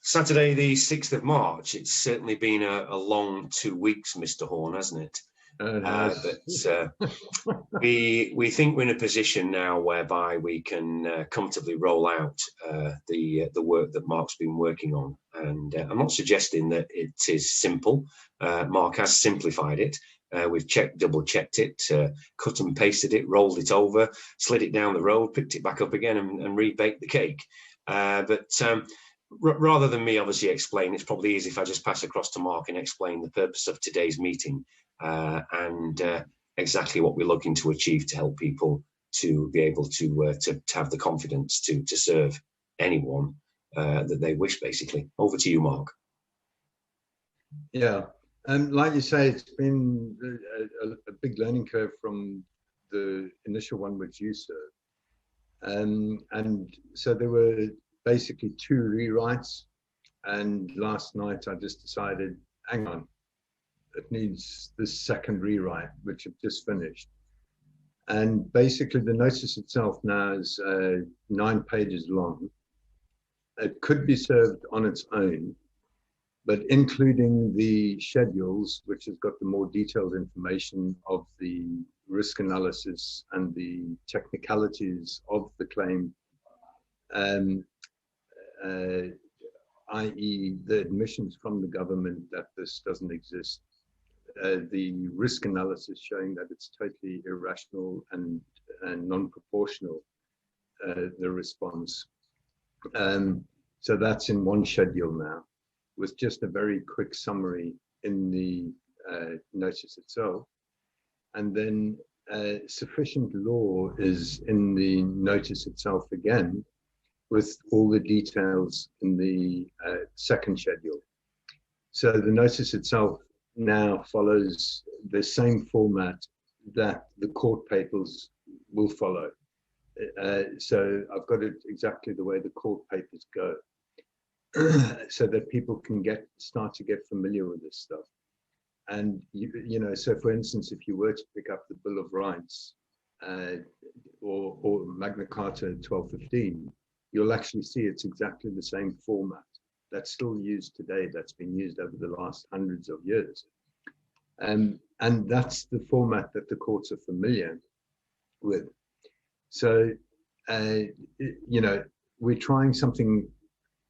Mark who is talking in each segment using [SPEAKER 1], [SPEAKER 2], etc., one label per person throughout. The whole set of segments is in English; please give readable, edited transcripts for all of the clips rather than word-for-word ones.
[SPEAKER 1] Saturday, the 6th of March. It's certainly been a long 2 weeks, Mr. Horn, hasn't it? We think we're in a position now whereby we can comfortably roll out the work that Mark's been working on. And I'm not suggesting that it is simple. Mark has simplified it. We've double checked it, cut and pasted it, rolled it over, slid it down the road, picked it back up again, and rebaked the cake. Rather than me obviously explain, it's probably easy if I just pass across to Mark and explain the purpose of today's meeting and exactly what we're looking to achieve to help people to be able to have the confidence to serve anyone that they wish, basically. Over to you, Mark.
[SPEAKER 2] Yeah, like you say, it's been a big learning curve from the initial one which you served. And so there were basically 2 rewrites, and last night I just decided, hang on, it needs this second rewrite, which I've just finished. And basically the notice itself now is 9 pages long. It could be served on its own, but including the schedules, which has got the more detailed information of the risk analysis and the technicalities of the claim, i.e. the admissions from the government that this doesn't exist, the risk analysis showing that it's totally irrational and non-proportional, the response. So that's in one schedule now, with just a very quick summary in the notice itself. And then sufficient law is in the notice itself again, with all the details in the second schedule. So the notice itself now follows the same format that the court papers will follow. So I've got it exactly the way the court papers go, so that people can start to get familiar with this stuff. And you know, so for instance, if you were to pick up the Bill of Rights or Magna Carta 1215, you'll actually see it's exactly the same format that's still used today, that's been used over the last hundreds of years. And that's the format that the courts are familiar with. So, you know, we're trying something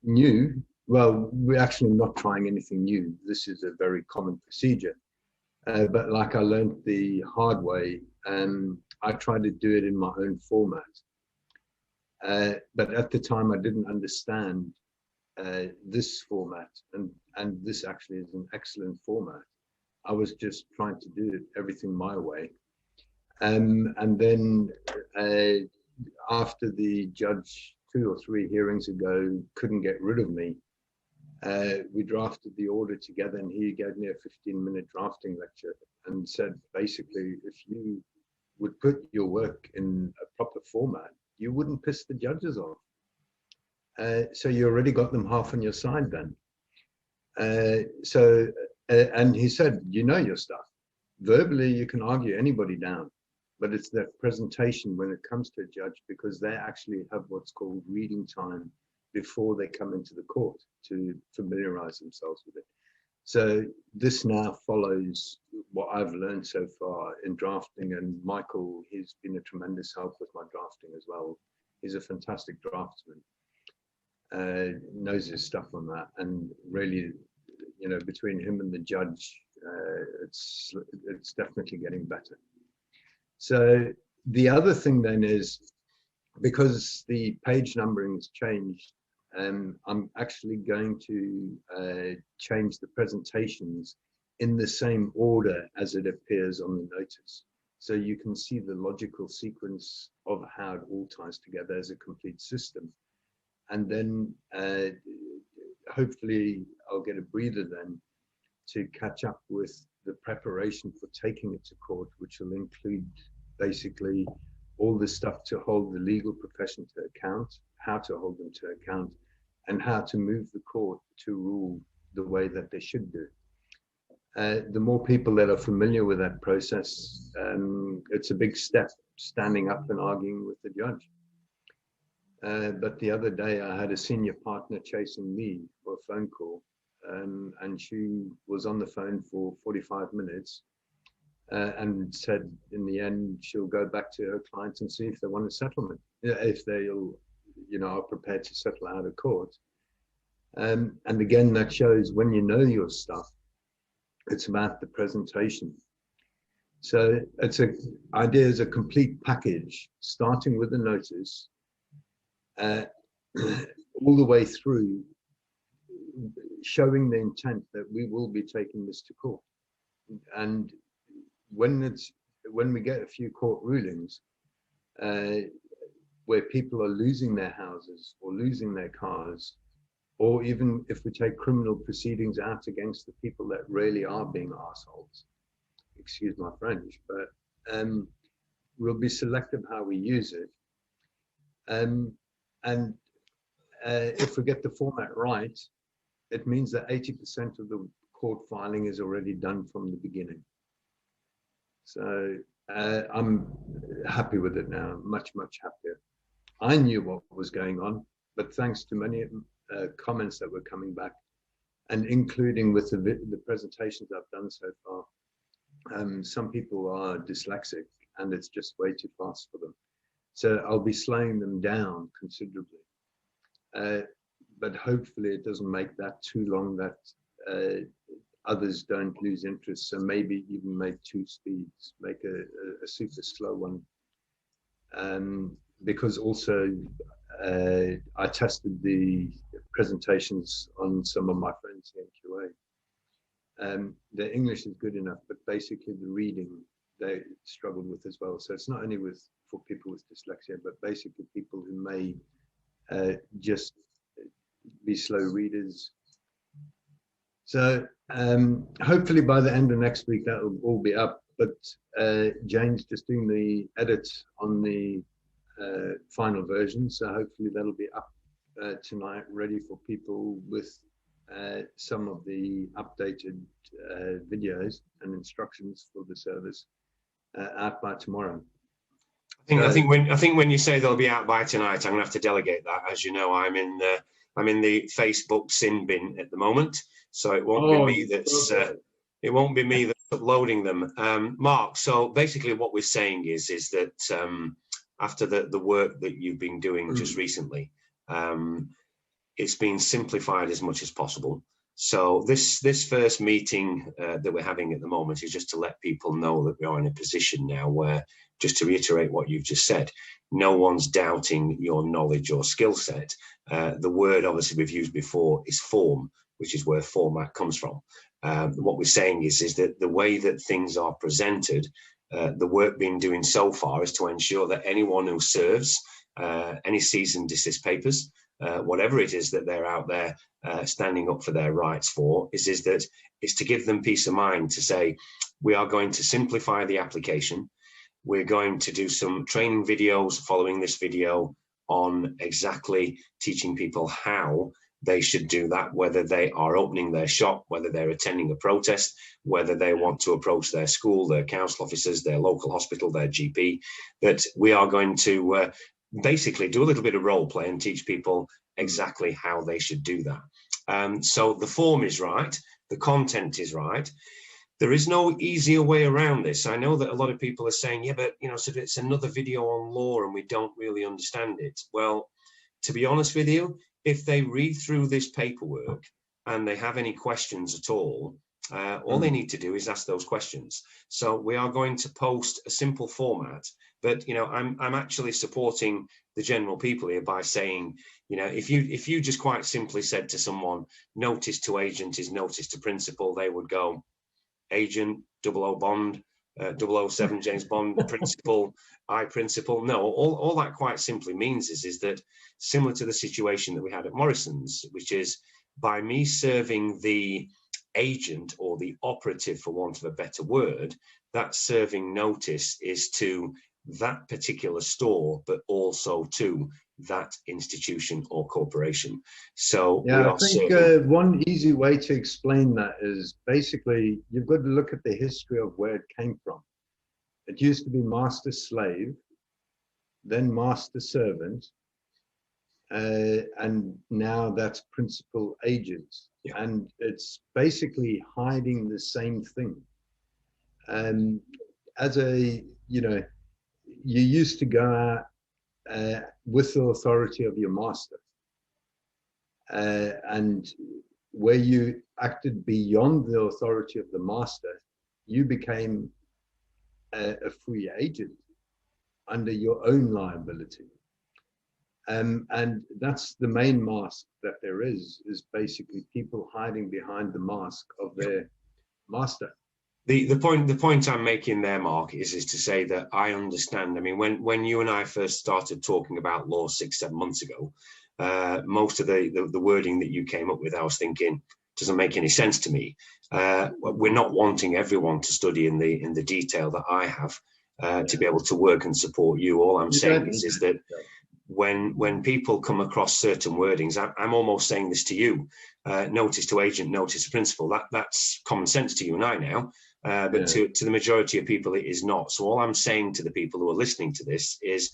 [SPEAKER 2] new. Well, we're actually not trying anything new. This is a very common procedure. But like I learned the hard way, I tried to do it in my own format. But at the time, I didn't understand this format, and this actually is an excellent format. I was just trying to do everything my way. And then after the judge 2 or 3 hearings ago couldn't get rid of me, we drafted the order together, and he gave me a 15-minute drafting lecture and said, basically, if you would put your work in a proper format, you wouldn't piss the judges off. So you already got them half on your side then. And he said, you know your stuff. Verbally, you can argue anybody down, but it's that presentation when it comes to a judge, because they actually have what's called reading time before they come into the court to familiarize themselves with it. So this now follows what I've learned so far in drafting, and Michael, he's been a tremendous help with my drafting as well. He's a fantastic draftsman, knows his stuff on that, and really, you know, between him and the judge, it's definitely getting better. So the other thing then is, because the page numbering has changed, I'm actually going to change the presentations in the same order as it appears on the notice. So you can see the logical sequence of how it all ties together as a complete system. And then hopefully I'll get a breather then to catch up with the preparation for taking it to court, which will include basically all the stuff to hold the legal profession to account, how to hold them to account, and how to move the court to rule the way that they should do. The more people that are familiar with that process, it's a big step, standing up and arguing with the judge. But the other day I had a senior partner chasing me for a phone call, and she was on the phone for 45 minutes and said in the end she'll go back to her clients and see if they want a settlement, if they'll, are prepared to settle out of court. And again, that shows when you know your stuff, it's about the presentation. So it's idea is a complete package, starting with the notice, all the way through, showing the intent that we will be taking this to court. And when we get a few court rulings where people are losing their houses or losing their cars, or even if we take criminal proceedings out against the people that really are being arseholes, excuse my French, but we'll be selective how we use it. And if we get the format right, it means that 80% of the court filing is already done from the beginning. So I'm happy with it now, much, much happier. I knew what was going on, but thanks to many comments that were coming back, and including with the presentations I've done so far, some people are dyslexic and it's just way too fast for them. So I'll be slowing them down considerably. But hopefully it doesn't make that too long that others don't lose interest. So maybe even make 2 speeds, make a super slow one. Because also I tested the presentations on some of my friends here in QA. The English is good enough, but basically the reading they struggled with as well. So it's not only for people with dyslexia, but basically people who may just be slow readers. So hopefully by the end of next week that will all be up. But Jane's just doing the edit on the final version, so hopefully that'll be up tonight, ready for people with some of the updated videos and instructions for the service out by tomorrow.
[SPEAKER 1] I think when you say they'll be out by tonight, I'm gonna have to delegate that. As you know, I'm in the Facebook sin bin at the moment, so it won't be me that's it won't be me that's uploading them. Mark, so basically what we're saying is that after the work that you've been doing just recently, it's been simplified as much as possible. So this first meeting that we're having at the moment is just to let people know that we are in a position now where, just to reiterate what you've just said, no one's doubting your knowledge or skill set. The word obviously we've used before is form, which is where format comes from. What we're saying is that the way that things are presented, the work being doing so far is to ensure that anyone who serves any cease and desist papers, whatever it is that they're out there standing up for their rights for, is to give them peace of mind to say, we are going to simplify the application. We're going to do some training videos following this video on exactly teaching people how they should do that, whether they are opening their shop, whether they're attending a protest, whether they want to approach their school, their council officers, their local hospital, their GP, that we are going to basically do a little bit of role play and teach people exactly how they should do that. So the form is right, the content is right. There is no easier way around this. I know that a lot of people are saying, yeah, but so it's another video on law and we don't really understand it. Well, to be honest with you, if they read through this paperwork and they have any questions at all they need to do is ask those questions. So we are going to post a simple format, but I'm actually supporting the general people here by saying, if you just quite simply said to someone, notice to agent is notice to principal, they would go, agent, 00 Bond, 007 James Bond, principal, I principal. No, all that quite simply means is that, similar to the situation that we had at Morrison's, which is by me serving the agent or the operative, for want of a better word, that serving notice is to that particular store, but also to that institution or corporation. So
[SPEAKER 2] yeah, I think one easy way to explain that is basically you've got to look at the history of where it came from. It used to be master slave, then master servant, and now that's principal agents,
[SPEAKER 1] Yeah.
[SPEAKER 2] and it's basically hiding the same thing. As a, you used to go out with the authority of your master, and where you acted beyond the authority of the master, you became a free agent under your own liability. And that's the main mask that there is basically people hiding behind the mask of their master.
[SPEAKER 1] The point I'm making there, Mark, is to say that I understand. I mean, when you and I first started talking about law 6-7 months ago, most of the wording that you came up with, I was thinking, doesn't make any sense to me. We're not wanting everyone to study in the detail that I have to be able to work and support you. All I'm saying is that when people come across certain wordings, I'm almost saying this to you, notice to agent, notice to principal, that's common sense to you and I now, but to the majority of people it is not. So all I'm saying to the people who are listening to this is,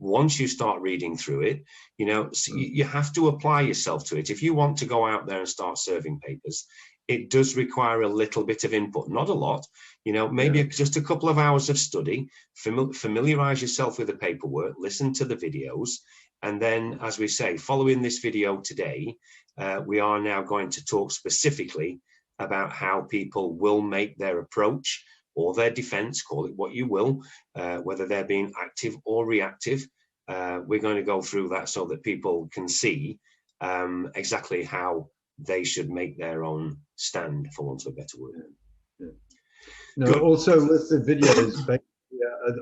[SPEAKER 1] once you start reading through it, you have to apply yourself to it. If you want to go out there and start serving papers, it does require a little bit of input, not a lot, maybe just a couple of hours of study, familiarize yourself with the paperwork, listen to the videos. And then, as we say, following this video today, we are now going to talk specifically about how people will make their approach or their defense, call it what you will, whether they're being active or reactive. We're going to go through that so that people can see exactly how they should make their own stand, for want of a better word.
[SPEAKER 2] No, also with the videos,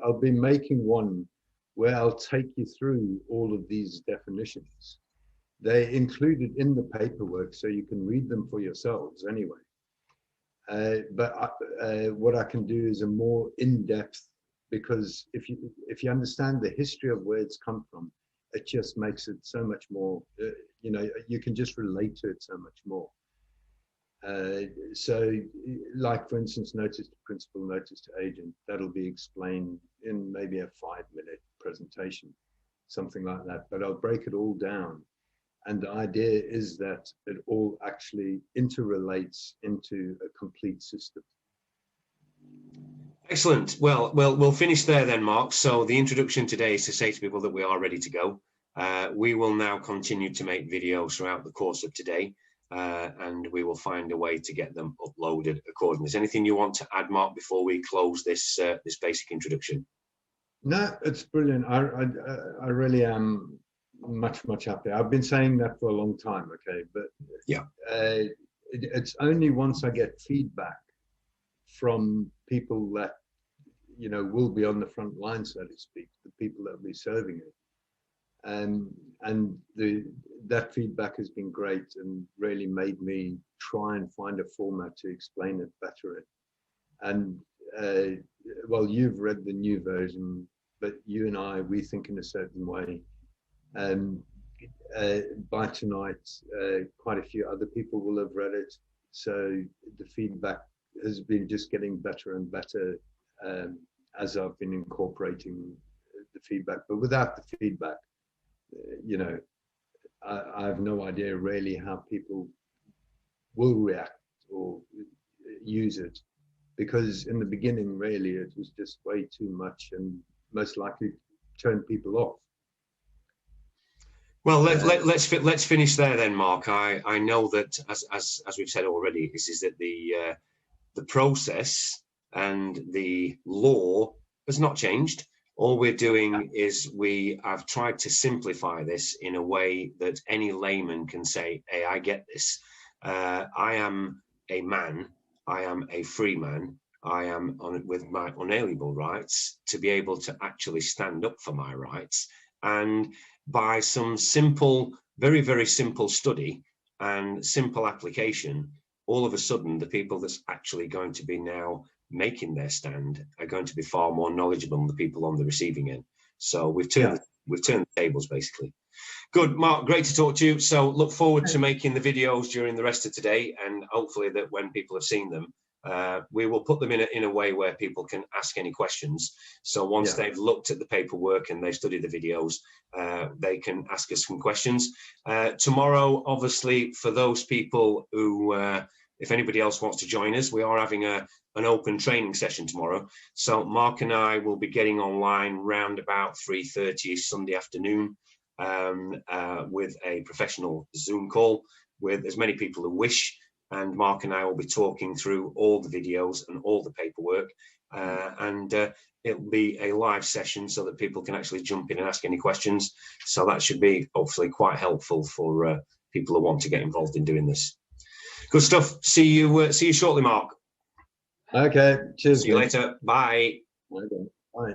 [SPEAKER 2] I'll be making one where I'll take you through all of these definitions. They're included in the paperwork, so you can read them for yourselves anyway. But what I can do is a more in-depth, because if you understand the history of where it's come from, it just makes it so much more, you can just relate to it so much more. So like, for instance, notice to principal, notice to agent, that'll be explained in maybe a 5-minute presentation, something like that. But I'll break it all down. And the idea is that it all actually interrelates into a complete system.
[SPEAKER 1] Excellent. Well, we'll finish there then, Mark. So the introduction today is to say to people that we are ready to go. We will now continue to make videos throughout the course of today, and we will find a way to get them uploaded accordingly. Is there anything you want to add, Mark, before we close this this basic introduction?
[SPEAKER 2] No, it's brilliant. I really am much happier. I've been saying that for a long time, okay, but
[SPEAKER 1] yeah,
[SPEAKER 2] it's only once I get feedback from people that will be on the front line, so to speak, the people that will be serving it, and that feedback has been great and really made me try and find a format to explain it better. And well, you've read the new version, but you and we think in a certain way. By tonight, quite a few other people will have read it, so the feedback has been just getting better and better as I've been incorporating the feedback. But without the feedback, I have no idea really how people will react or use it, because in the beginning, really, it was just way too much and most likely turn people off.
[SPEAKER 1] Well, let's finish there then, Mark. I know that as we've said already, is that the process and the law has not changed. All we're doing is I've tried to simplify this in a way that any layman can say, hey, I get this. I am a man. I am a free man. I am with my unalienable rights to be able to actually stand up for my rights. And by some simple, very, very simple study and simple application, all of a sudden, the people that's actually going to be now making their stand are going to be far more knowledgeable than the people on the receiving end. So we've turned the tables, basically. Good, Mark, great to talk to you. So look forward to making the videos during the rest of today, and hopefully that when people have seen them, We will put them in a way where people can ask any questions. So once they've looked at the paperwork and they've studied the videos, they can ask us some questions. Tomorrow, obviously, for those people who, if anybody else wants to join us, we are having an open training session tomorrow. So Mark and I will be getting online round about 3:30 Sunday afternoon with a professional Zoom call with as many people who wish. And Mark and I will be talking through all the videos and all the paperwork. It'll be a live session so that people can actually jump in and ask any questions. So that should be hopefully quite helpful for people who want to get involved in doing this. Good stuff. See you shortly, Mark.
[SPEAKER 2] Okay. Cheers.
[SPEAKER 1] See you later. Bye.
[SPEAKER 2] Okay. Bye.